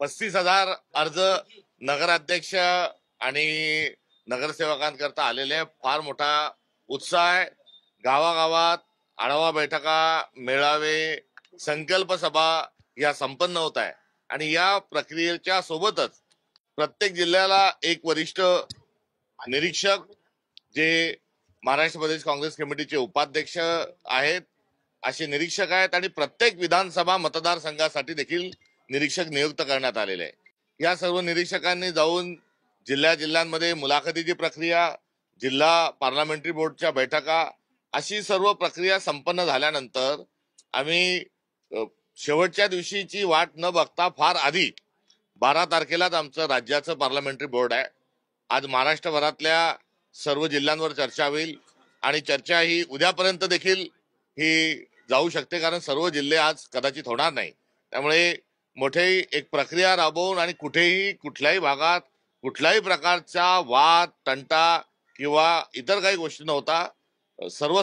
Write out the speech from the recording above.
35,000 अर्ज नगराध्यक्ष आणि नगरसेवकांकरता आलेले फार मोठा उत्साह आहे। गावागावात आढावा बैठका, मेळावे, संकल्प सभा या संपन्न होत आहे आणि या प्रक्रियेच्या सोबतच प्रत्येक जिल्ह्याला एक वरिष्ठ निरीक्षक जे महाराष्ट्र प्रदेश काँग्रेस कमिटीचे उपाध्यक्ष आहेत असे निरीक्षक आहेत आणि प्रत्येक विधानसभा मतदारसंघासाठी देखील निरीक्षक नियुक्त करण्यात आलेले आहे। या सर्व निरीक्षकांनी जाऊन जिल्ह्यांमध्ये मुलाखतीची प्रक्रिया, जिल्हा पार्लमेंटरी बोर्डच्या बैठका अशी सर्व प्रक्रिया संपन्न झाल्यानंतर आम्ही शेवटच्या दिवशीची वाट न बघता फार आधी 12 तारखेलाच आमचं राज्याचं पार्लमेंटरी बोर्ड आहे। आज महाराष्ट्रभरातल्या सर्व जिल्ह्यांवर चर्चा होईल आणि चर्चा ही उद्यापर्यंत देखील ही जाऊ शकते, कारण सर्व जिल्हे आज कदाचित होणार नाही। त्यामुळे मोठी एक प्रक्रिया राबवून आणि कुठेही कुठल्याही भागात कुठल्याही प्रकारचा वाद, तंटा किंवा इतर काही गोष्टी नव्हता। सर्व